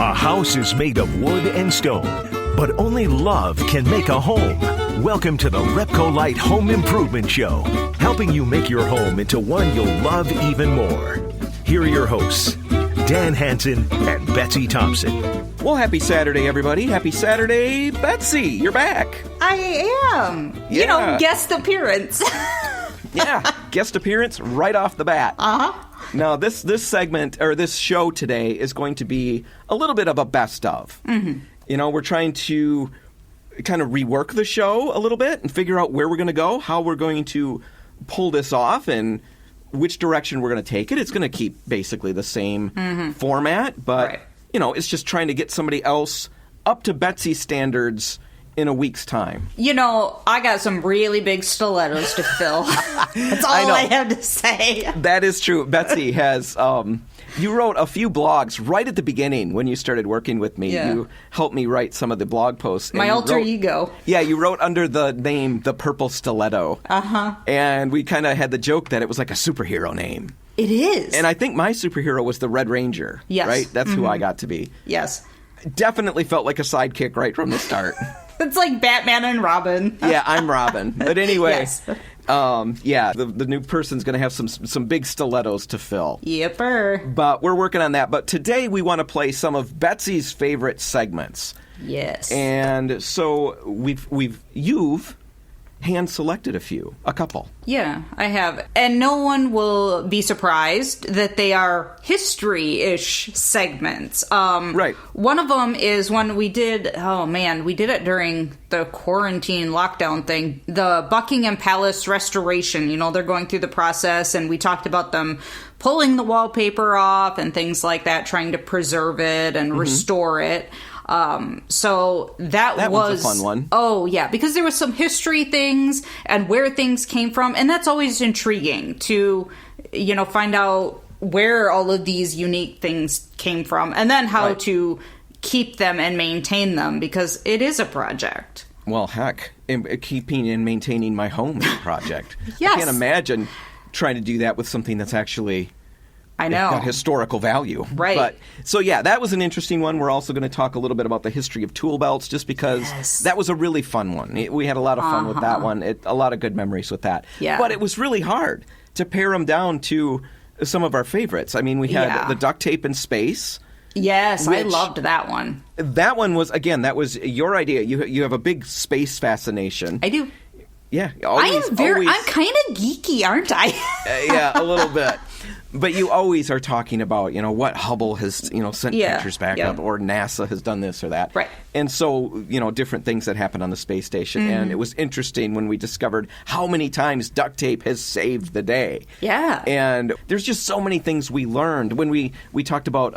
A house is made of wood and stone, but only love can make a home. Welcome to the RepcoLite Home Improvement Show, helping you make your home into one you'll love even more. Here are your hosts, Dan Hansen and Betsy Thompson. Well, happy Saturday, everybody. Happy Saturday, Betsy. You're back. I am. Yeah. You know, guest appearance. Yeah, guest appearance right off the bat. Uh-huh. Now, this segment, or this show today, is going to be a little bit of a best of. Mm-hmm. You know, we're trying to kind of rework the show a little bit and figure out where we're going to go, how we're going to pull this off, and which direction we're going to take it. It's going to keep basically the same format, but, you know, it's just trying to get somebody else up to Betsy's standards in a week's time. You know, I got some really big stilettos to fill. That's all I have to say. That is true. Betsy has, you wrote a few blogs right at the beginning when you started working with me. Yeah. You helped me write some of the blog posts. My alter ego. Yeah, you wrote under the name The Purple Stiletto. Uh-huh. And we kind of had the joke that it was like a superhero name. It is. And I think my superhero was the Red Ranger. Yes. Right? That's who I got to be. Yes. Definitely felt like a sidekick right from the start. It's like Batman and Robin. Yeah, I'm Robin. But anyway, yes. The new person's going to have some big stilettos to fill. Yepper. But we're working on that. But today we want to play some of Betsy's favorite segments. Yes. And so you've hand-selected a couple. Yeah, I have. And no one will be surprised that they are history-ish segments. Right. One of them is one we did it during the quarantine lockdown thing, the Buckingham Palace restoration. You know, they're going through the process, and we talked about them pulling the wallpaper off and things like that, trying to preserve it and restore it. So that was a fun one. Oh, yeah, because there was some history things and where things came from, and that's always intriguing to, you know, find out where all of these unique things came from, and then how to keep them and maintain them, because it is a project. Well, heck, keeping and maintaining my home is a project. Yes. I can't imagine trying to do that with something that's actually... I know. Got historical value. Right. But, so, yeah, that was an interesting one. We're also going to talk a little bit about the history of tool belts, just because that was a really fun one. We had a lot of fun with that one. A lot of good memories with that. Yeah. But it was really hard to pare them down to some of our favorites. I mean, we had the duct tape in space. Yes, I loved that one. That one was, again, that was your idea. You have a big space fascination. I do. Yeah. I'm kind of geeky, aren't I? Yeah, a little bit. But you always are talking about, you know, what Hubble has, you know, sent pictures back up, or NASA has done this or that. Right. And so, you know, different things that happened on the space station. And it was interesting when we discovered how many times duct tape has saved the day. Yeah. And there's just so many things we learned when we talked about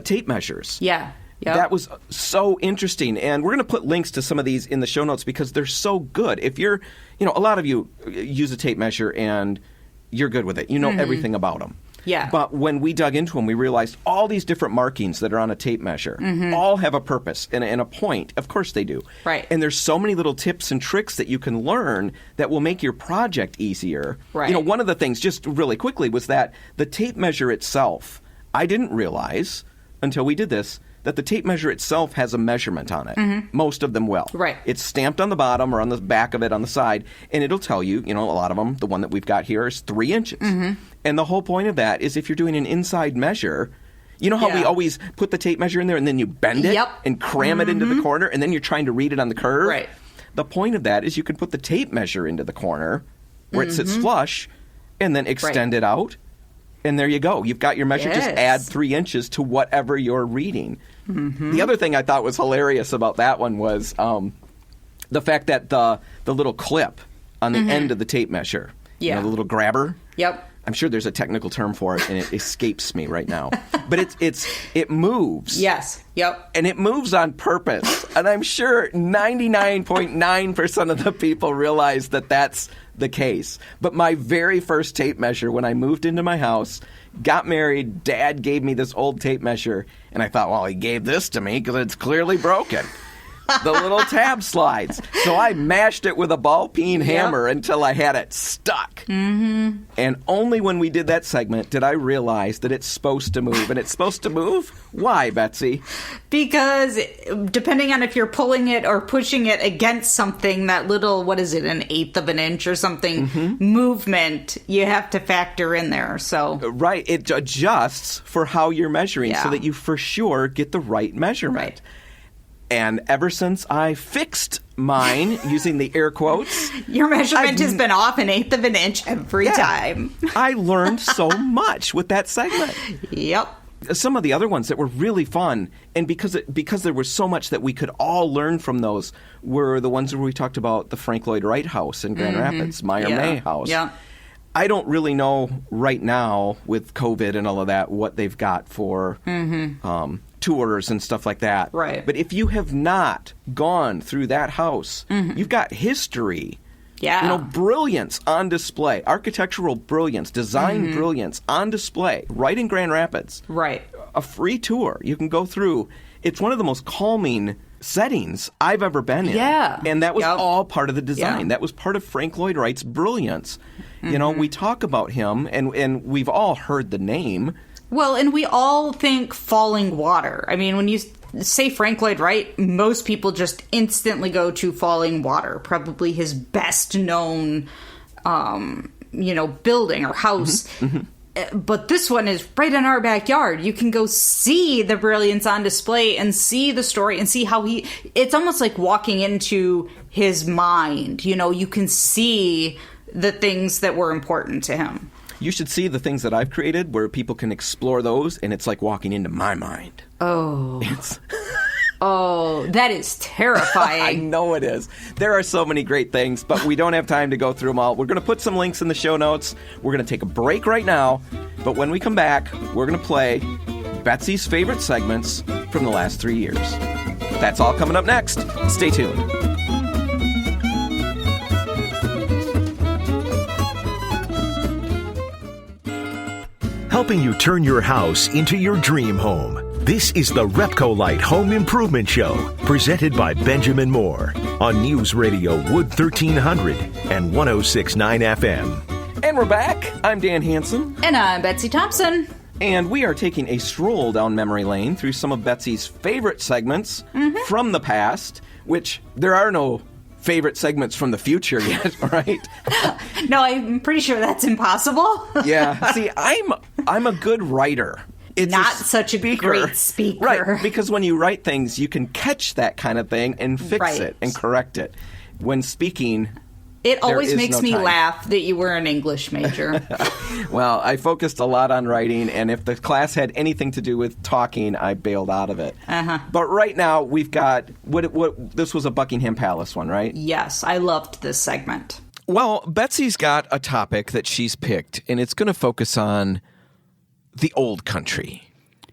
tape measures. Yeah. Yep. That was so interesting. And we're going to put links to some of these in the show notes because they're so good. If you're, you know, a lot of you use a tape measure and you're good with it. You know everything about them. Yeah. But when we dug into them, we realized all these different markings that are on a tape measure all have a purpose and a point. Of course they do. Right. And there's so many little tips and tricks that you can learn that will make your project easier. Right. You know, one of the things, just really quickly, was that the tape measure itself, I didn't realize until we did this, that the tape measure itself has a measurement on it. Most of them will. Right. It's stamped on the bottom or on the back of it on the side, and it'll tell you, you know, a lot of them, the one that we've got here is 3 inches. And the whole point of that is if you're doing an inside measure, you know how we always put the tape measure in there and then you bend it and cram it into the corner, and then you're trying to read it on the curve? Right. The point of that is you can put the tape measure into the corner where it sits flush and then extend it out. And there you go. You've got your measure. Yes. Just add 3 inches to whatever you're reading. The other thing I thought was hilarious about that one was the fact that the little clip on the end of the tape measure, you know, the little grabber. Yep. I'm sure there's a technical term for it, and it escapes me right now. But it moves. Yes. Yep. And it moves on purpose. And I'm sure 99.9% of the people realize that that's the case. But my very first tape measure, when I moved into my house, got married, Dad gave me this old tape measure, and I thought, well, he gave this to me because it's clearly broken. the little tab slides. So I mashed it with a ball-peen hammer until I had it stuck. Mm-hmm. And only when we did that segment did I realize that it's supposed to move. And it's supposed to move? Why, Betsy? Because depending on if you're pulling it or pushing it against something, that little, what is it, an eighth of an inch or something, movement, you have to factor in there. So right. It adjusts for how you're measuring so that you for sure get the right measurement. Right. And ever since I fixed mine, using the air quotes, your measurement has been off an eighth of an inch every time. I learned so much with that segment. Yep. Some of the other ones that were really fun, and because there was so much that we could all learn from those, were the ones where we talked about the Frank Lloyd Wright House in Grand Rapids, Meyer May House. Yeah. I don't really know right now with COVID and all of that what they've got for tours and stuff like that. Right. But if you have not gone through that house, you've got history. Yeah. Brilliance on display, architectural brilliance, design brilliance on display right in Grand Rapids. Right. A free tour. You can go through. It's one of the most calming settings I've ever been in. Yeah. And that was all part of the design. Yeah. That was part of Frank Lloyd Wright's brilliance. We talk about him, and we've all heard the name. Well, and we all think falling water. I mean, when you say Frank Lloyd Wright, most people just instantly go to falling water, probably his best known, building or house. But this one is right in our backyard. You can go see the brilliance on display and see the story and see how it's almost like walking into his mind. You can see the things that were important to him. You should see the things that I've created where people can explore those, and it's like walking into my mind. Oh. Oh, that is terrifying. I know it is. There are so many great things, but we don't have time to go through them all. We're going to put some links in the show notes. We're going to take a break right now, but when we come back, we're going to play Betsy's favorite segments from the last 3 years. That's all coming up next. Stay tuned. Helping you turn your house into your dream home. This is the RepcoLite Home Improvement Show, presented by Benjamin Moore on News Radio Wood 1300 and 106.9 FM. And we're back. I'm Dan Hansen. And I'm Betsy Thompson. And we are taking a stroll down memory lane through some of Betsy's favorite segments from the past, which there are no favorite segments from the future yet, right? No, I'm pretty sure that's impossible. Yeah. See, I'm a good writer. It's not such a great speaker. Right, because when you write things, you can catch that kind of thing and fix it and correct it. When speaking, it always makes me time. laugh that you were an English major. Well, I focused a lot on writing, and if the class had anything to do with talking, I bailed out of it. But right now, we've got, this was a Buckingham Palace one, right? Yes, I loved this segment. Well, Betsy's got a topic that she's picked, and it's going to focus on the old country,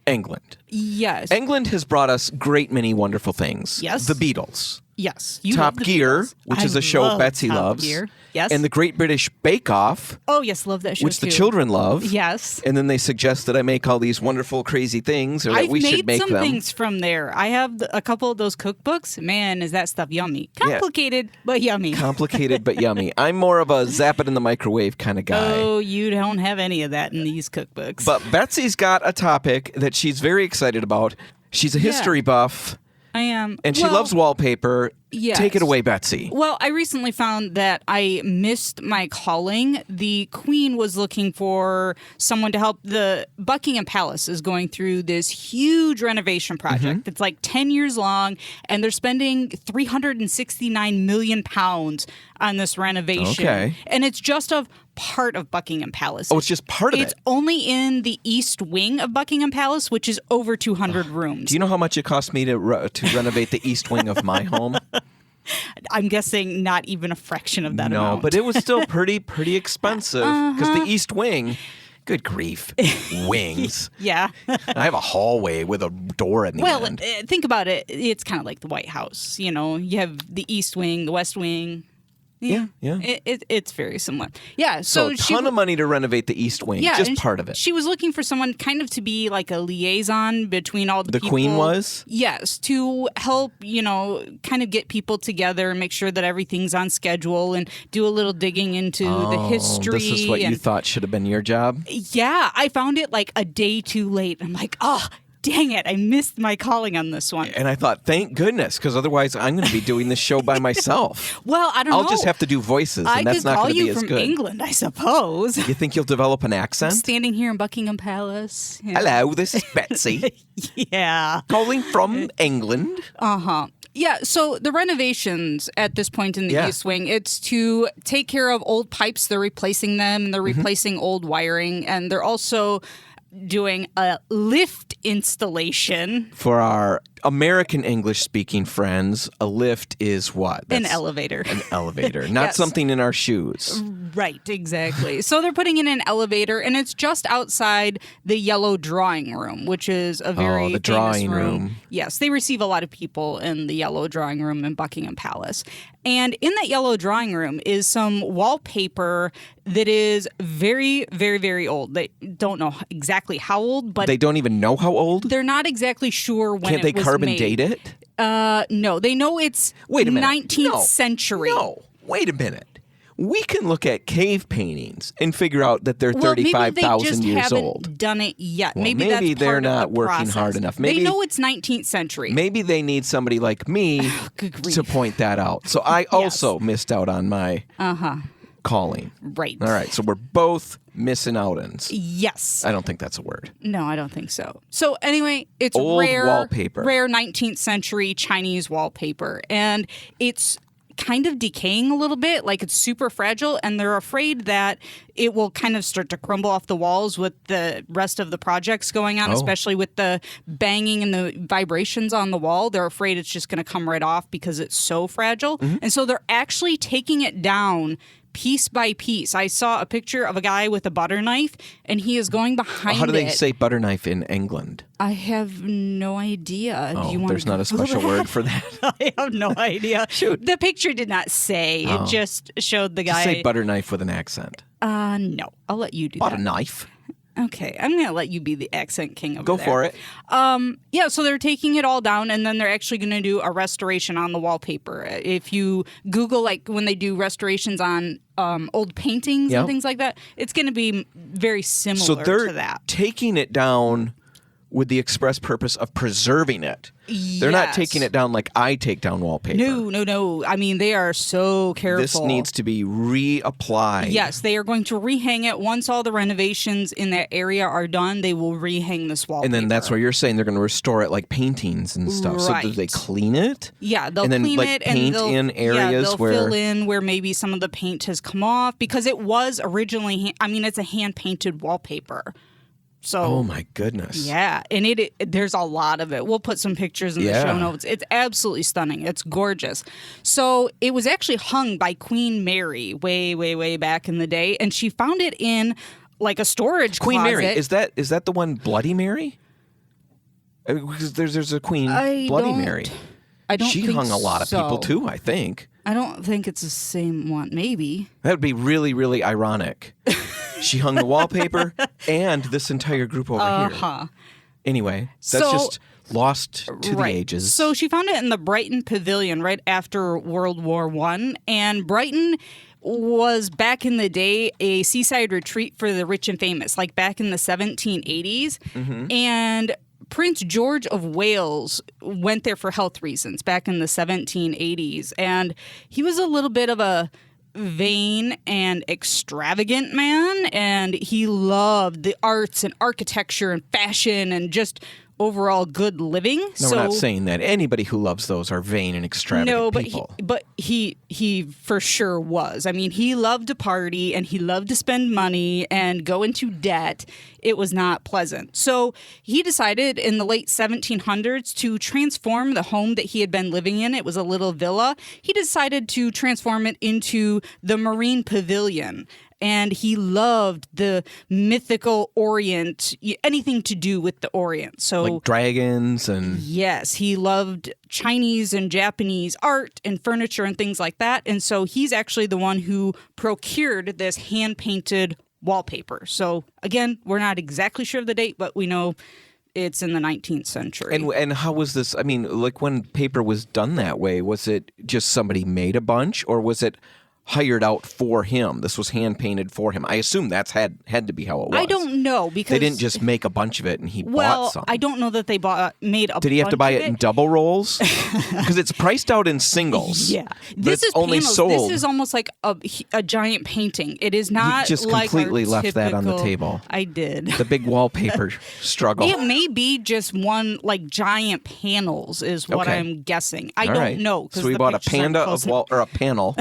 England. Yes. England has brought us great many wonderful things. Yes. The Beatles. Yes. Top Gear, which is a show Betsy loves. Gear. Yes. And the Great British Bake Off. Oh, yes, love that show which too. the children love. Yes. And then they suggest that I make all these wonderful, crazy things, or that I've we should make made some them. things from there. I have a couple of those cookbooks. Man, is that stuff yummy. Complicated, but yummy. Complicated, but yummy. I'm more of a zap it in the microwave kind of guy. Oh, you don't have any of that in these cookbooks. But Betsy's got a topic that she's very excited about. She's a history buff. I am. And she loves wallpaper. Yes. Take it away, Betsy. Well, I recently found that I missed my calling. The Queen was looking for someone to help. The Buckingham Palace is going through this huge renovation project. It's like 10 years long, and they're spending £369 million on this renovation. Okay. And it's just of part of Buckingham Palace. Oh, it's just part of it? It's only in the east wing of Buckingham Palace, which is over 200 rooms. Do you know how much it cost me to renovate the east wing of my home? I'm guessing not even a fraction of that amount. No, but it was still pretty expensive because the East Wing, good grief, wings. Yeah. I have a hallway with a door in the end. Think about it. It's kind of like the White House. You know, you have the East Wing, the West Wing. Yeah. It's very similar. Yeah. So a ton of money to renovate the East Wing, just part of it. She was looking for someone kind of to be like a liaison between all the people. The Queen was? Yes, to help, kind of get people together and make sure that everything's on schedule and do a little digging into the history. This is what you thought should have been your job? Yeah. I found it like a day too late. I'm like, dang it, I missed my calling on this one. And I thought, thank goodness, because otherwise I'm going to be doing this show by myself. Well, I don't know. I'll just have to do voices, and that's not going to be as good. I could call you from England, I suppose. You think you'll develop an accent? Standing here in Buckingham Palace. Yeah. Hello, this is Betsy. Yeah. Calling from England. Uh-huh. Yeah, so the renovations at this point in the East Wing, it's to take care of old pipes. They're replacing them, and they're replacing old wiring, and they're also doing a lift installation. For our American English-speaking friends, a lift is what? An elevator. An elevator, not something in our shoes. Right, exactly. So they're putting in an elevator, and it's just outside the yellow drawing room, which is a very the famous drawing room. Yes, they receive a lot of people in the yellow drawing room in Buckingham Palace. And in that yellow drawing room is some wallpaper that is very, very, very old. They don't know exactly how old, but they don't even know how old? They're not exactly sure when Can't they it was carbon made. date it? No, they know it's Wait a minute. 19th century. No, wait a minute. We can look at cave paintings and figure out that they're 35,000 years old. Haven't done it yet. Well, maybe maybe that's they're part not of the working process. hard enough. They Maybe know it's 19th century. Maybe they need somebody like me Good grief. to point that out. So I also missed out on my calling. Right. All right. So we're both missing outins. Yes. I don't think that's a word. No, I don't think so. So anyway, it's Old rare wallpaper. Rare 19th century Chinese wallpaper, and it's kind of decaying a little bit, like it's super fragile, and they're afraid that it will kind of start to crumble off the walls with the rest of the projects going on, especially with the banging and the vibrations on the wall. They're afraid it's just going to come right off because it's so fragile. And so they're actually taking it down piece by piece. I saw a picture of a guy with a butter knife, and he is going behind it. How do they say butter knife in England? I have no idea. Do you want there's not a special word for that. I have no idea. Shoot. The picture did not say. It just showed the guy. Just say butter knife with an accent. No. I'll let you do Butter that. knife. Okay, I'm going to let you be the accent king over Go there. for it. Yeah, so they're taking it all down, and then they're actually going to do a restoration on the wallpaper. If you Google, like, when they do restorations on old paintings and things like that, it's going to be very similar So they're to that. taking it down with the express purpose of preserving it. They're not taking it down like I take down wallpaper. No. I mean, they are so careful. This needs to be reapplied. Yes, they are going to rehang it. Once all the renovations in that area are done, they will rehang this wallpaper. And then that's where you're saying they're going to restore it like paintings and stuff. Right. So do they clean it? Yeah, they'll and then, clean like, it paint and they'll in areas they'll where fill in where maybe some of the paint has come off, because it was originally. It's a hand painted wallpaper. So, oh my goodness. Yeah, and there's a lot of it. We'll put some pictures in the show notes. It's absolutely stunning. It's gorgeous. So it was actually hung by Queen Mary way, way, way back in the day, and she found it in like a storage Queen closet. Mary, is that the one Bloody Mary? Because there's a Queen Bloody Mary. I don't. She think hung a lot of people too, I think. I don't think it's the same one. Maybe. That would be really, really ironic. She hung the wallpaper and this entire group over here. Anyway, that's just lost to the ages. So she found it in the Brighton Pavilion right after World War I. And Brighton was back in the day a seaside retreat for the rich and famous, like back in the 1780s. And Prince George of Wales went there for health reasons back in the 1780s. And he was a little bit of a vain and extravagant man, and he loved the arts and architecture and fashion and just overall good living. No, we're not saying that. Anybody who loves those are vain and extravagant people. But he for sure was. I mean, he loved to party and he loved to spend money and go into debt. It was not pleasant. So he decided in the late 1700s to transform the home that he had been living in. It was a little villa. He decided to transform it into the Marine Pavilion. and he loved the mythical Orient, anything to do with the Orient. So, like dragons and... Yes, he loved Chinese and Japanese art and furniture and things like that. And so he's actually the one who procured this hand-painted wallpaper. So again, we're not exactly sure of the date, but we know it's in the 19th century. And how was this? I mean, like when paper was done that way, was it just somebody made a bunch, or was it hired out for him? This was hand painted for him. I assume that's had to be how it was. I don't know, because they didn't just make a bunch of it and he bought some. I don't know that they made a bunch. Did he have to buy of it in double rolls? Because it's priced out in singles. Yeah, this is only panels. sold. This is almost like a giant painting. It is not. You just like completely our left that on the typical- table. I did. The big wallpaper struggle. It may be just one, like, giant panels is what Okay. I'm guessing. I All don't right. know. 'Cause So we the bought a pictures aren't panda close of or a panel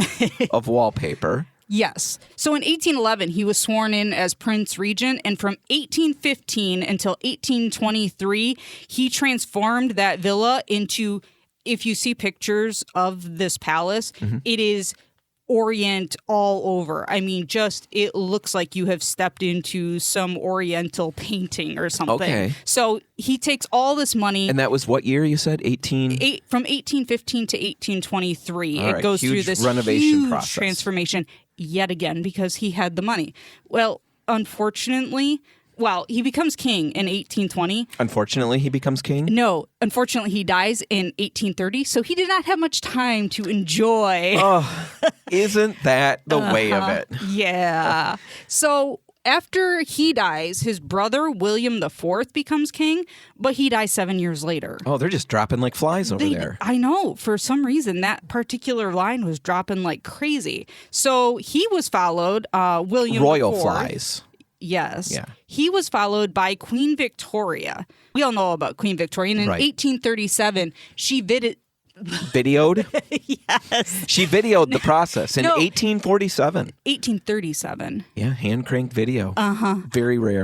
of wallpaper. Yes. So in 1811, he was sworn in as Prince Regent, and from 1815 until 1823, he transformed that villa into, if you see pictures of this palace, it is Orient all over. I mean, just it looks like you have stepped into some Oriental painting or something. Okay. So he takes all this money. And that was what year you said? 18? From 1815 to 1823, All it right, goes huge through this renovation huge process. transformation yet again because he had the money. Well, unfortunately, he becomes king in 1820. Unfortunately, he becomes king? No, unfortunately, he dies in 1830, so he did not have much time to enjoy. Oh, isn't that the way of it? Yeah. So after he dies, his brother, William IV, becomes king, but he dies 7 years later. Oh, they're just dropping like flies over there. I know. For some reason, that particular line was dropping like crazy. So he was followed, William Royal IV. flies. Yes. Yeah. He was followed by Queen Victoria. We all know about Queen Victoria. And in Right. 1837, she Videoed? Yes. She videoed the process in No. 1847. 1837. Yeah, hand cranked video. Very rare.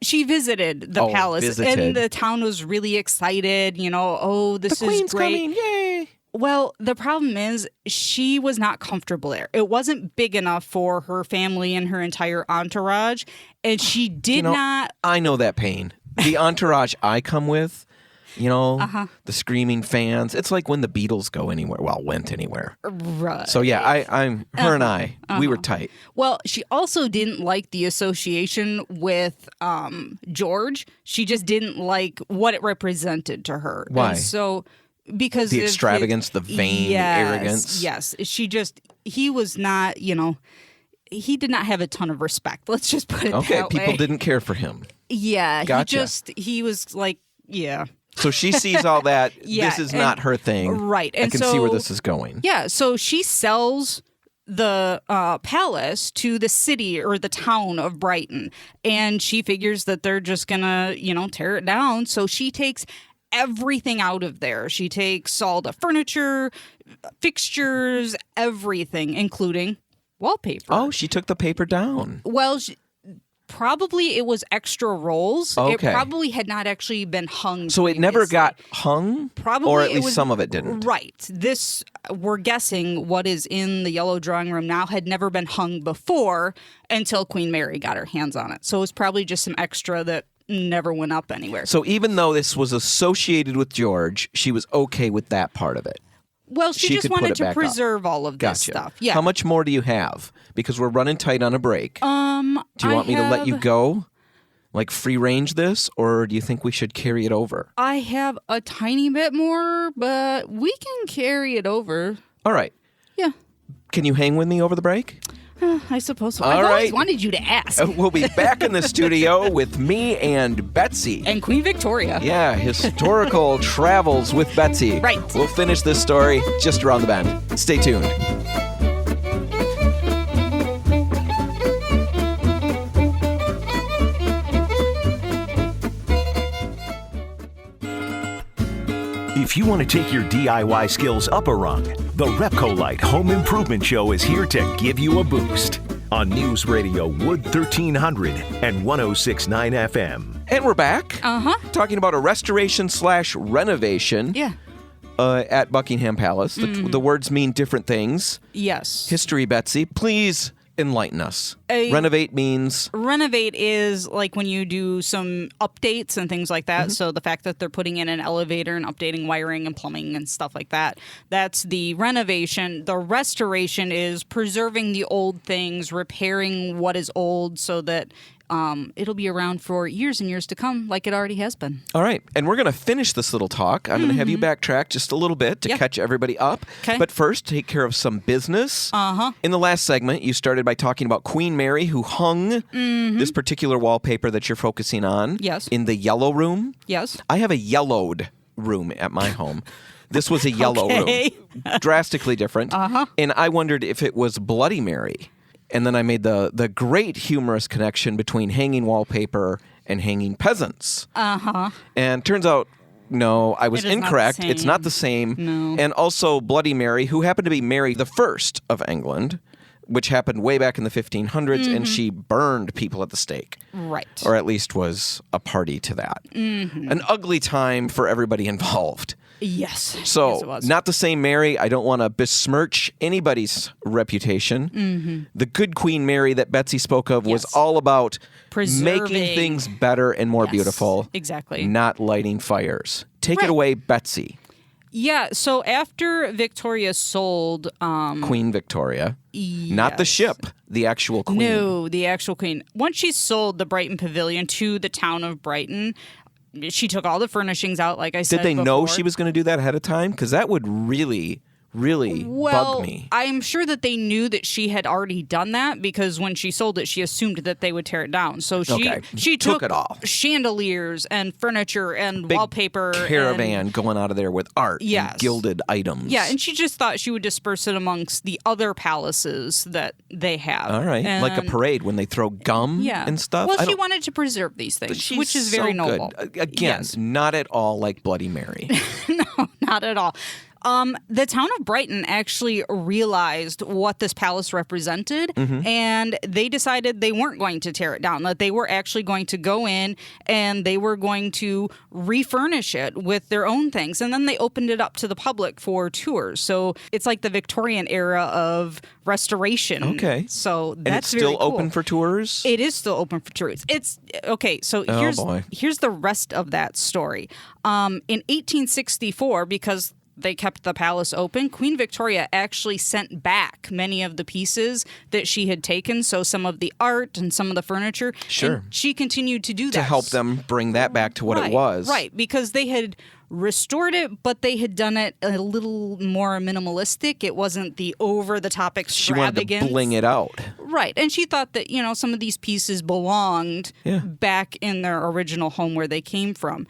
She visited the palace, visited. and the town was really excited. You know, oh, this the is Queen's great. coming, yay! Well, the problem is she was not comfortable there. It wasn't big enough for her family and her entire entourage, and she did not. I know that pain. The entourage I come with, the screaming fans. It's like when the Beatles go anywhere. Well, went anywhere. Right. So yeah, her and I, we were tight. Well, she also didn't like the association with George. She just didn't like what it represented to her. Why? And so because The of extravagance, the vain arrogance. Yes. He was not, he did not have a ton of respect. Let's just put it that way. Okay, people didn't care for him. Yeah. Gotcha. He was like, yeah. So she sees all that. Yeah, This is and- not her thing. Right. I And can see where so- this is going. Yeah, so she sells the palace to the city or the town of Brighton, and she figures that they're just gonna, tear it down. So she takes everything out of there. She takes all the furniture, fixtures, everything, including wallpaper. Oh, she took the paper down. Well, probably it was extra rolls. Okay. It probably had not actually been hung. So it never previously. got hung? Probably or at it least was, some of it didn't. Right. This, we're guessing what is in the yellow drawing room now had never been hung before until Queen Mary got her hands on it. So it was probably just some extra that never went up anywhere. So even though this was associated with George, she was okay with that part of it. Well, she just could put wanted it to back up. preserve all of this Gotcha. stuff. Yeah. How much more do you have? Because we're running tight on a break. Do you want me to let you have- go? Like free range this? Or do you think we should carry it over? I have a tiny bit more, but we can carry it over. All right. Yeah. Can you hang with me over the break? I suppose so. All I've always right. wanted you to ask. We'll be back in the studio with me and Betsy. And Queen Victoria. Yeah, historical travels with Betsy. Right. We'll finish this story just around the bend. Stay tuned. If you want to take your DIY skills up a rung, the RepcoLite Home Improvement Show is here to give you a boost on News Radio Wood 1300 and 106.9 FM. And we're back. Uh-huh. Talking about a restoration/renovation Yeah. at Buckingham Palace. The words mean different things. Yes. History, Betsy. Please enlighten us. Renovate means? Renovate is like when you do some updates and things like that. So the fact that they're putting in an elevator and updating wiring and plumbing and stuff like that, that's the renovation. The restoration is preserving the old things, repairing what is old so that it'll be around for years and years to come, like it already has been. All right. And we're going to finish this little talk. I'm going to have you backtrack just a little bit to catch everybody up. Okay. But first, take care of some business. In the last segment, you started by talking about Queen Mary, who hung this particular wallpaper that you're focusing on in the yellow room. Yes. I have a yellowed room at my home. This was a yellow room. Drastically different. And I wondered if it was Bloody Mary. And then I made the great humorous connection between hanging wallpaper and hanging peasants. And turns out, no, I was incorrect. It's not the same. No. And also Bloody Mary, who happened to be Mary the First of England, which happened way back in the 1500s, and she burned people at the stake. Right. Or at least was a party to that. An ugly time for everybody involved. Yes. So, yes, it was. not the same Mary. I don't want to besmirch anybody's reputation. The good Queen Mary that Betsy spoke of was all about making things better and more beautiful. Exactly. Not lighting fires. Take it away, Betsy. Yeah, so after Victoria sold... Queen Victoria. Not the ship, the actual queen. No, the actual queen. Once she sold the Brighton Pavilion to the town of Brighton, she took all the furnishings out, like I said Did they before. know she was going to do that ahead of time? Because that would really bug me. I'm sure that they knew that she had already done that because when she sold it, she assumed that they would tear it down. So she took it all. Chandeliers and furniture and Big wallpaper. Caravan going out of there with art and gilded items. Yeah, and she just thought she would disperse it amongst the other palaces that they have. All right, like a parade when they throw gum and stuff. Well, she wanted to preserve these things, which is very noble. Good. Again, not at all like Bloody Mary. No, not at all. The town of Brighton actually realized what this palace represented, and they decided they weren't going to tear it down, that they were actually going to go in and they were going to refurnish it with their own things. And then they opened it up to the public for tours. So it's like the Victorian era of restoration. Okay. So that's and it's still very cool. open for tours? It is still open for tours. It's okay. So here's the rest of that story. In 1864, because they kept the palace open, Queen Victoria actually sent back many of the pieces that she had taken, so some of the art and some of the furniture. Sure. And she continued to do that. To help them bring that back to what it was. Right, because they had restored it, but they had done it a little more minimalistic. It wasn't the over-the-top extravagance. She wanted to bling it out. Right, and she thought that, some of these pieces belonged back in their original home where they came from.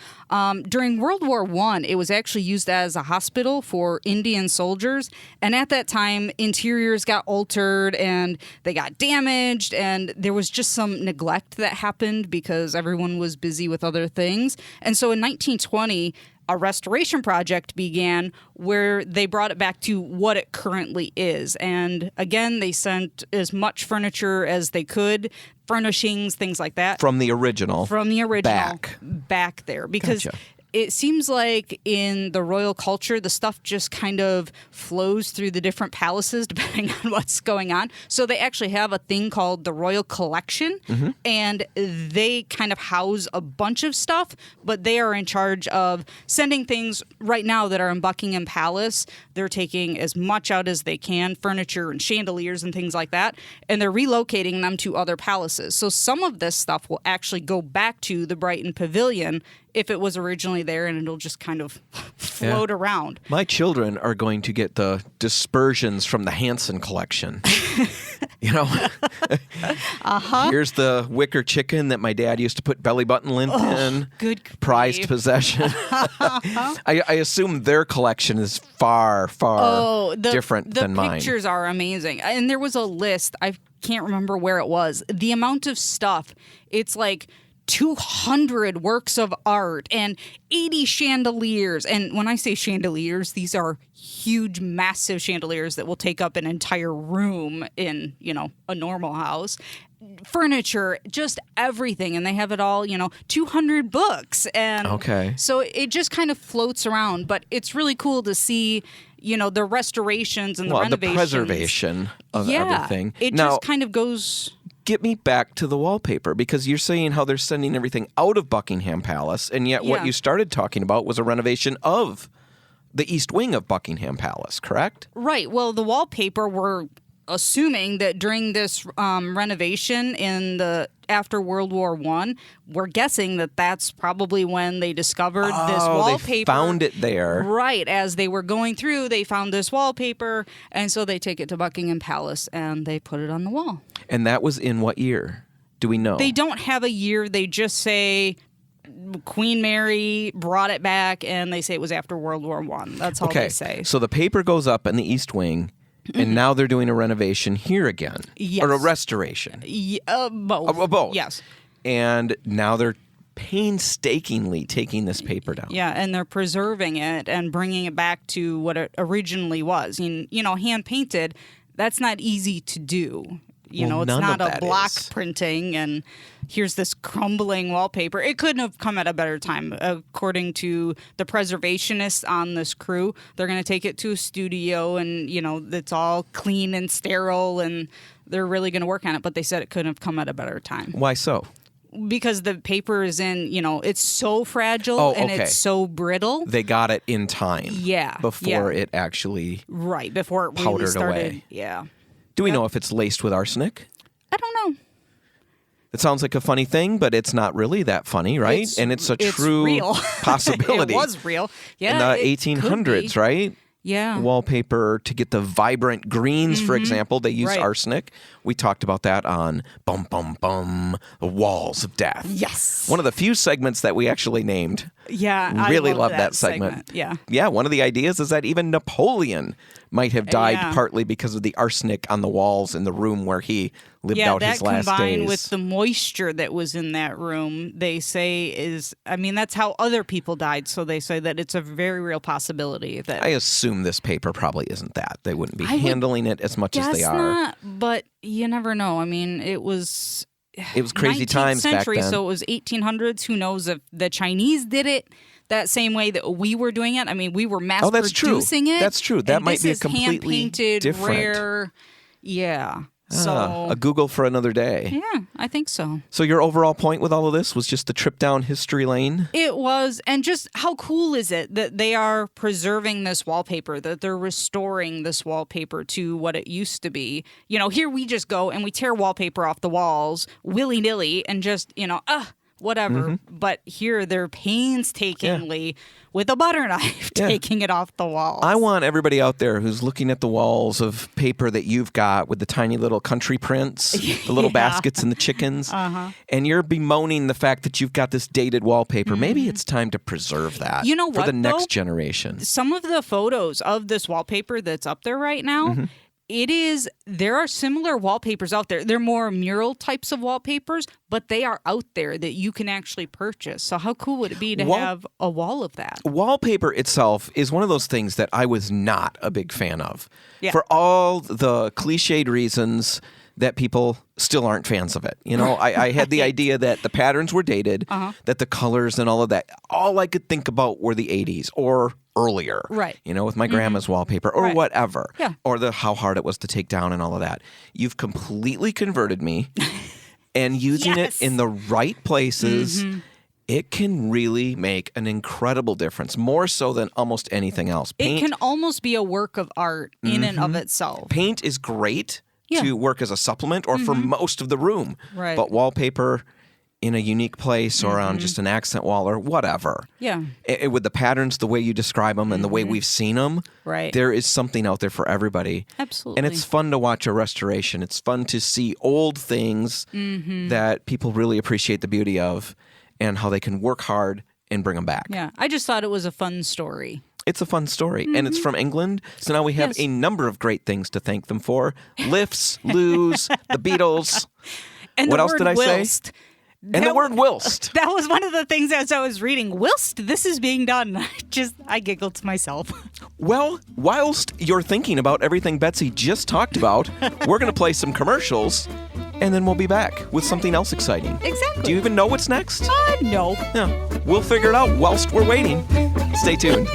During World War I, it was actually used as a hospital for Indian soldiers, and at that time, interiors got altered and they got damaged, and there was just some neglect that happened because everyone was busy with other things. And so in 1920, a restoration project began where they brought it back to what it currently is. And again, they sent as much furniture as they could, furnishings, things like that. From the original. Back there. Because it seems like in the royal culture, the stuff just kind of flows through the different palaces depending on what's going on. So they actually have a thing called the Royal Collection, and they kind of house a bunch of stuff, but they are in charge of sending things right now that are in Buckingham Palace. They're taking as much out as they can, furniture and chandeliers and things like that, and they're relocating them to other palaces. So some of this stuff will actually go back to the Brighton Pavilion if it was originally there, and it'll just kind of float around. My children are going to get the dispersions from the Hanson collection. Here's the wicker chicken that my dad used to put belly button lint in. Good prized possession. I assume their collection is far different than mine. The pictures are amazing. And there was a list, I can't remember where it was. The amount of stuff, it's like 200 works of art and 80 chandeliers. And when I say chandeliers, these are huge, massive chandeliers that will take up an entire room in, a normal house. Furniture, just everything. And they have it all, 200 books. And so it just kind of floats around. But it's really cool to see, the restorations and the the renovations. preservation of everything. It Now, just kind of goes... get me back to the wallpaper, because you're saying how they're sending everything out of Buckingham Palace, and yet what Yeah. you started talking about was a renovation of the East Wing of Buckingham Palace, correct? Right. Well, the wallpaper, we're assuming that during this renovation after World War I, we're guessing that that's probably when they discovered this wallpaper. They found it there. Right. As they were going through, they found this wallpaper, and so they take it to Buckingham Palace and they put it on the wall. And that was in what year? Do we know? They don't have a year. They just say Queen Mary brought it back, and they say it was after World War I. That's all they say. So the paper goes up in the East Wing, and now they're doing a renovation here again. Yes. Or a restoration. Both. Both. Yes. And now they're painstakingly taking this paper down. Yeah, and they're preserving it and bringing it back to what it originally was. Hand painted, that's not easy to do. It's none not of a that block is. printing, and here's this crumbling wallpaper. It couldn't have come at a better time. According to the preservationists on this crew, they're going to take it to a studio, and, it's all clean and sterile, and they're really going to work on it. But they said it couldn't have come at a better time. Why so? Because the paper is it's so fragile and okay. it's so brittle. They got it in time. Yeah. Before it actually Right, before it really powdered started. away. Yeah. Do we know if it's laced with arsenic? I don't know. It sounds like a funny thing, but it's not really that funny, right? And it's a true real. possibility. It was real. Yeah. In the it could 1800s, be. right? Yeah. Wallpaper, to get the vibrant greens, for example, they used Right. arsenic. We talked about that on Bum Bum Bum, The Walls of Death. Yes. One of the few segments that we actually named. Yeah. Really I love that segment. Yeah. Yeah, one of the ideas is that even Napoleon might have died Yeah. partly because of the arsenic on the walls in the room where he lived Yeah, out that his last combined days. with the moisture that was in that room, they say that's how other people died. So they say that it's a very real possibility that I assume this paper probably isn't that. They wouldn't be I would handling it as much as they guess are. not, but you never know. It was crazy 19th times century, back then. so it was 1800s. Who knows if the Chinese did it that same way that we were doing it? We were mass that's true. producing it. That's true. That and might this be a is completely hand-painted, different. rare. Yeah. So A Google for another day. yeah, I think so. So your overall point with all of this was just the trip down history lane? It was, and just how cool is it that they are preserving this wallpaper, that they're restoring this wallpaper to what it used to be. Here we just go and we tear wallpaper off the walls willy-nilly and just, whatever. Mm-hmm. But here they're painstakingly, with a butter knife, taking it off the walls. I want everybody out there who's looking at the walls of paper that you've got with the tiny little country prints, the little baskets and the chickens, and you're bemoaning the fact that you've got this dated wallpaper. Maybe it's time to preserve that You know for what, the next though? generation. Some of the photos of this wallpaper that's up there right now, there are similar wallpapers out there. They're more mural types of wallpapers, but they are out there that you can actually purchase. So how cool would it be to have a wall of that? Wallpaper itself is one of those things that I was not a big fan of. Yeah. For all the cliched reasons that people still aren't fans of it. I had the idea that the patterns were dated, that the colors and all of that, all I could think about were the 80s or earlier. Right. With my grandma's wallpaper or Right. whatever. Yeah. Or how hard it was to take down and all of that. You've completely converted me, and using Yes. it in the right places, it can really make an incredible difference, more so than almost anything else. It can almost be a work of art in and of itself. Paint is great Yeah. to work as a supplement or for most of the room. Right. But wallpaper in a unique place or on just an accent wall or whatever. Yeah. With the patterns, the way you describe them and the way we've seen them, Right. there is something out there for everybody. Absolutely. And it's fun to watch a restoration. It's fun to see old things that people really appreciate the beauty of and how they can work hard and bring them back. Yeah. I just thought it was a fun story. It's a fun story, and it's from England. So now we have Yes. a number of great things to thank them for. Lifts, loos, the Beatles. And What the else word did I say? whilst. And the word whilst. That was one of the things as I was reading. Whilst this is being done, I giggled to myself. Well, whilst you're thinking about everything Betsy just talked about, we're going to play some commercials, and then we'll be back with something else exciting. Exactly. Do you even know what's next? No. Yeah, we'll figure it out whilst we're waiting. Stay tuned.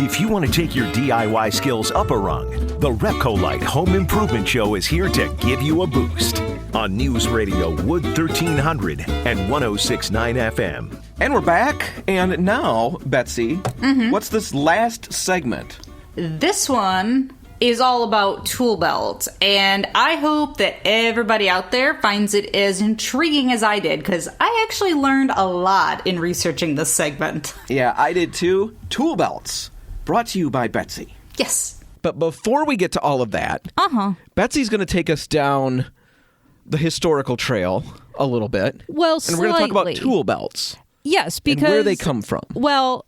If you want to take your DIY skills up a rung, the RepcoLite Home Improvement Show is here to give you a boost on News Radio Wood 1300 and 106.9 FM. And we're back. And now, Betsy, what's this last segment? This one is all about tool belts, and I hope that everybody out there finds it as intriguing as I did, because I actually learned a lot in researching this segment. Yeah, I did too. Tool belts, brought to you by Betsy. Yes. But before we get to all of that, Betsy's going to take us down the historical trail a little bit. Well, and we're going to talk about slightly. tool belts. Yes, because... And where they come from. Well,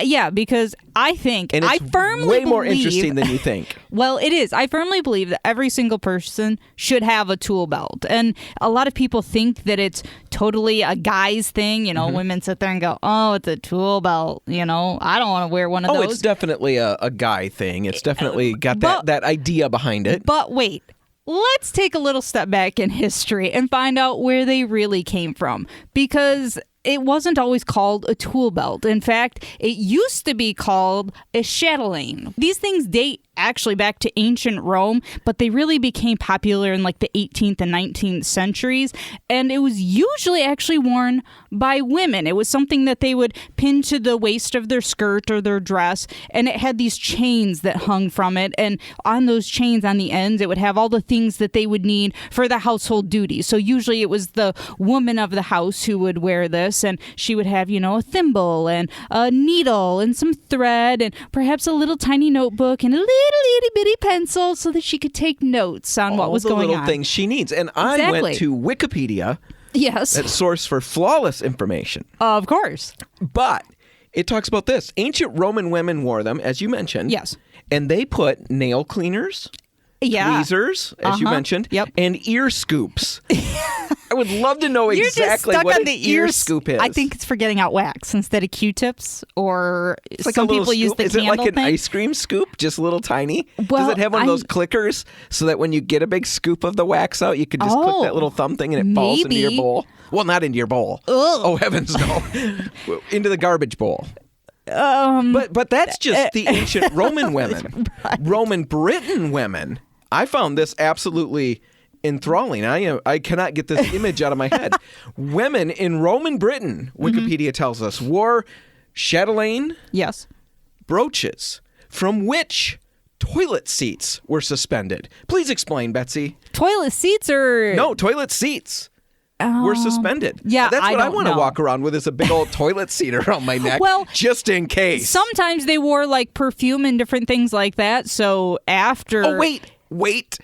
yeah, because I think... And it's I firmly way more believe- interesting than you think. Well, it is. I firmly believe that every single person should have a tool belt. And a lot of people think that it's totally a guy's thing. You know, women sit there and go, oh, it's a tool belt. You know, I don't want to wear one of those. Oh, it's definitely a guy thing. It's definitely got that idea behind it. But wait. Let's take a little step back in history and find out where they really came from. Because it wasn't always called a tool belt. In fact, it used to be called a chatelaine. These things date actually back to ancient Rome, but they really became popular in like the 18th and 19th centuries. And it was usually actually worn by women. It was something that they would pin to the waist of their skirt or their dress. And it had these chains that hung from it. And on those chains on the ends, it would have all the things that they would need for the household duties. So usually it was the woman of the house who would wear this. And she would have, you know, a thimble and a needle and some thread and perhaps a little tiny notebook and a little itty bitty pencil so that she could take notes on what was going on. All the little things she needs. And I went to Wikipedia. Yes. That source for flawless information. Of course. But it talks about this. Ancient Roman women wore them, as you mentioned. Yes. And they put nail cleaners, tweezers, as you mentioned, and ear scoops. I would love to know exactly what an ear scoop is. I think it's for getting out wax instead of Q-tips, or it's like some people use the Is candle it like an thing. ice cream scoop, just a little tiny? Well, Does it have one of those clickers so that when you get a big scoop of the wax out, you can just click that little thumb thing and it falls into your bowl? Well, not into your bowl. Ugh. Oh, heavens, no. Into the garbage bowl. But that's just the ancient Roman women. Right. Roman Britain women. I found this absolutely enthralling. I cannot get this image out of my head. Women in Roman Britain, Wikipedia tells us, wore chatelaine brooches from which toilet seats were suspended. Please explain, Betsy. Toilet seats or... No, toilet seats. Were suspended. Yeah, that's what I don't want to know. walk around with is a big old toilet seat around my neck, Well, just in case. Sometimes they wore like perfume and different things like that. So after... Oh, wait.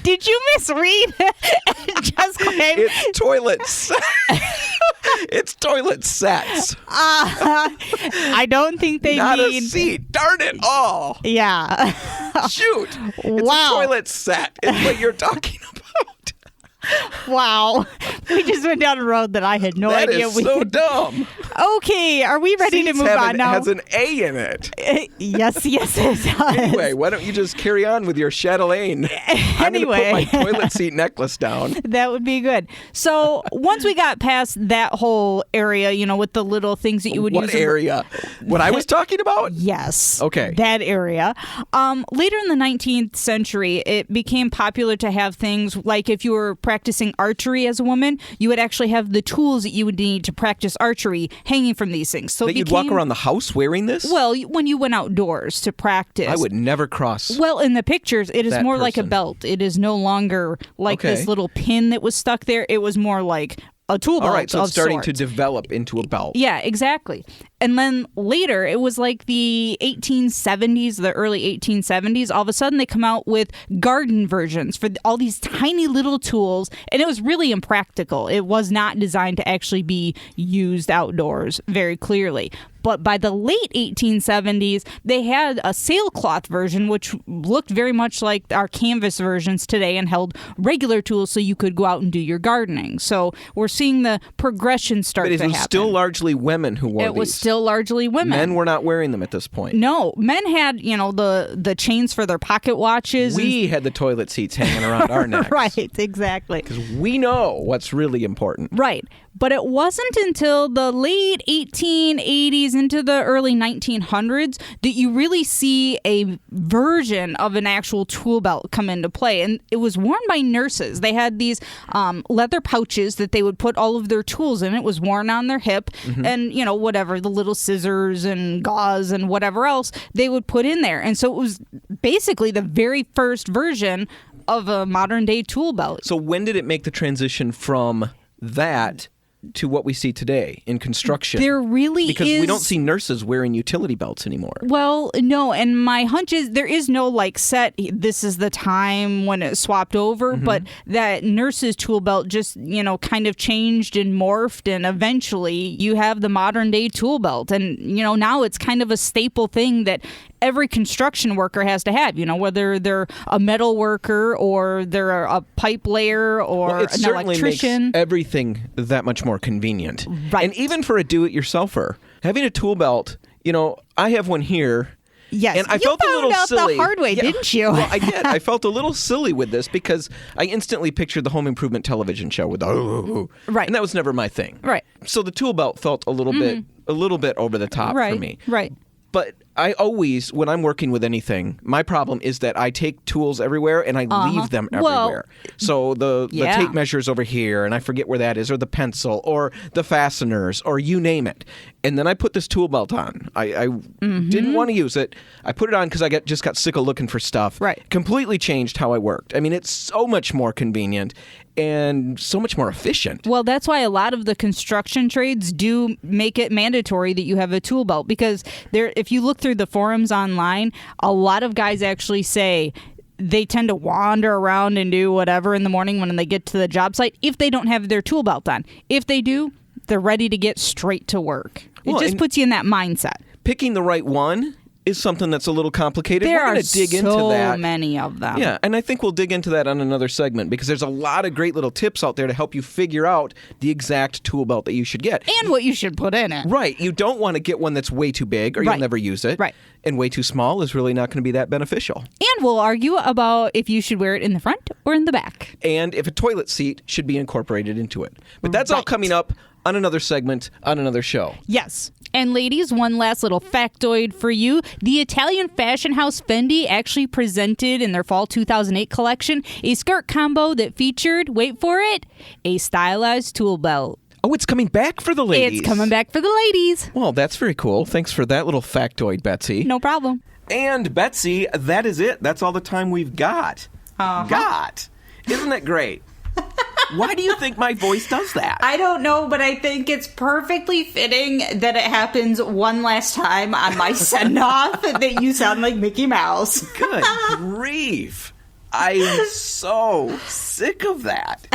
Did you misread? Just kidding. It's toilets. It's toilet sets. I don't think they Not mean... a seat. Darn it all. Yeah. Shoot. It's Wow. a toilet set. It's what you're talking about. Wow. We just went down a road that I had no That idea is we so could... dumb. Okay, are we ready Seats to move on now? has an A in it. Yes, it does. Anyway, why don't you just carry on with your chatelaine? I'm going to put my toilet seat necklace down. That would be good. So once we got past that whole area, you know, with the little things that you would use. What area? What I was talking about? Yes. Okay. That area. Later in the 19th century, it became popular to have things like if you were practicing archery as a woman, you would actually have the tools that you would need to practice archery hanging from these things. So that you'd walk around the house wearing this? Well, when you went outdoors to practice. I would never cross. Well, in the pictures, it is that more like a person. belt. It is no longer like this little pin that was stuck there. It was more like a tool belt. All right, so it's starting to sorts. develop into a belt. Yeah, exactly. And then later, it was like the 1870s, the early 1870s. All of a sudden, they come out with garden versions for all these tiny little tools. And it was really impractical. It was not designed to actually be used outdoors very clearly. But by the late 1870s, they had a sailcloth version, which looked very much like our canvas versions today and held regular tools so you could go out and do your gardening. So we're seeing the progression start to But it happen. was still largely women who wore these. It was still largely women. Men were not wearing them at this point. No, men had, you know, the chains for their pocket watches. We had the toilet seats hanging around our necks. Right, exactly. Because we know what's really important. Right. But it wasn't until the late 1880s, 1950s into the early 1900s that you really see a version of an actual tool belt come into play. And it was worn by nurses. They had these leather pouches that they would put all of their tools in. It was worn on their hip, and, you know, whatever, the little scissors and gauze and whatever else they would put in there. And so it was basically the very first version of a modern day tool belt. So when did it make the transition from that to what we see today in construction? There really because is... we don't see nurses wearing utility belts anymore. Well, no, and my hunch is there is no like set, this is the time when it swapped over, but that nurse's tool belt just, you know, kind of changed and morphed, and eventually you have the modern day tool belt. And, you know, now it's kind of a staple thing that every construction worker has to have, you know, whether they're a metal worker or they're a pipe layer or it an certainly electrician. Makes everything that much more convenient. Right. And even for a do-it-yourselfer, having a tool belt, you know, I have one here. Yes, and I felt a little out silly. The hard way, didn't you? Well, I did. I felt a little silly with this because I instantly pictured the home improvement television show with the right, and that was never my thing. Right. So the tool belt felt a little bit over the top for me. Right. But I always, when I'm working with anything, my problem is that I take tools everywhere and I leave them everywhere. So the tape measure's over here and I forget where that is, or the pencil, or the fasteners, or you name it. And then I put this tool belt on. I didn't want to use it. I put it on because I just got sick of looking for stuff. Right. Completely changed how I worked. I mean, it's so much more convenient and so much more efficient. Well, that's why a lot of the construction trades do make it mandatory that you have a tool belt, because if you look through the forums online, a lot of guys actually say they tend to wander around and do whatever in the morning when they get to the job site if they don't have their tool belt on. If they do, they're ready to get straight to work. It just puts you in that mindset. Picking the right one is something that's a little complicated. There We're going to dig into that. So many of them. Yeah, and I think we'll dig into that on another segment because there's a lot of great little tips out there to help you figure out the exact tool belt that you should get. And what you should put in it. Right. You don't want to get one that's way too big or you'll never use it. Right. And way too small is really not going to be that beneficial. And we'll argue about if you should wear it in the front or in the back. And if a toilet seat should be incorporated into it. But that's all coming up on another segment, on another show. Yes. And ladies, one last little factoid for you. The Italian fashion house Fendi actually presented in their fall 2008 collection a skirt combo that featured, wait for it, a stylized tool belt. Oh, it's coming back for the ladies. It's coming back for the ladies. Well, that's very cool. Thanks for that little factoid, Betsy. No problem. And Betsy, that is it. That's all the time we've got. Isn't that great? Why do you think my voice does that? I don't know, but I think it's perfectly fitting that it happens one last time on my send-off that you sound like Mickey Mouse. Good grief. I am so sick of that.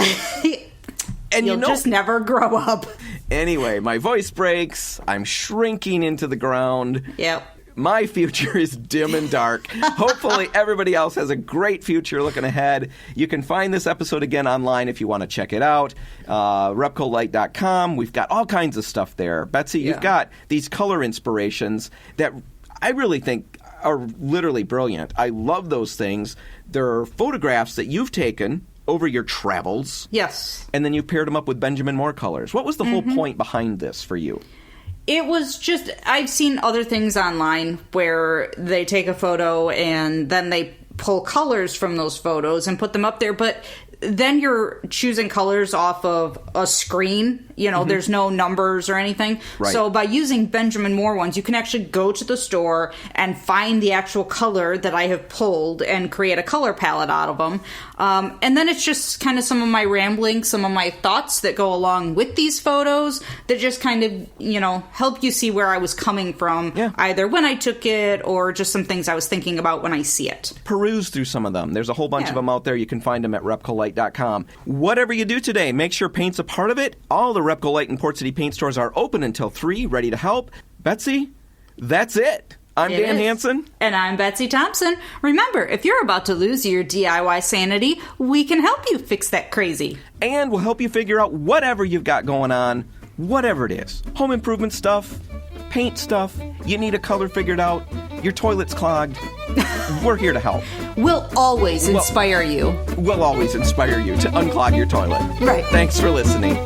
And You'll just never grow up. Anyway, my voice breaks. I'm shrinking into the ground. Yep. My future is dim and dark. Hopefully everybody else has a great future looking ahead. You can find this episode again online if you want to check it out. RepcoLite.com. We've got all kinds of stuff there. Betsy, you've got these color inspirations that I really think are literally brilliant. I love those things. There are photographs that you've taken over your travels. Yes. And then you paired them up with Benjamin Moore colors. What was the whole point behind this for you? It was just, I've seen other things online where they take a photo and then they pull colors from those photos and put them up there, but then you're choosing colors off of a screen. You know, there's no numbers or anything. Right. So by using Benjamin Moore ones, you can actually go to the store and find the actual color that I have pulled and create a color palette out of them. And then it's just kind of some of my ramblings, some of my thoughts that go along with these photos that just kind of, you know, help you see where I was coming from, either when I took it or just some things I was thinking about when I see it. Peruse through some of them. There's a whole bunch of them out there. You can find them at RepcoLite.com. Whatever you do today, make sure paint's a part of it. All the RepcoLite and Port City paint stores are open until 3, ready to help. Betsy, that's it. I'm Dan Hansen. And I'm Betsy Thompson. Remember, if you're about to lose your DIY sanity, we can help you fix that crazy. And we'll help you figure out whatever you've got going on, whatever it is. Home improvement stuff, paint stuff, you need a color figured out, your toilet's clogged. We're here to help. We'll always inspire you. We'll always inspire you to unclog your toilet. Right. Thanks for listening.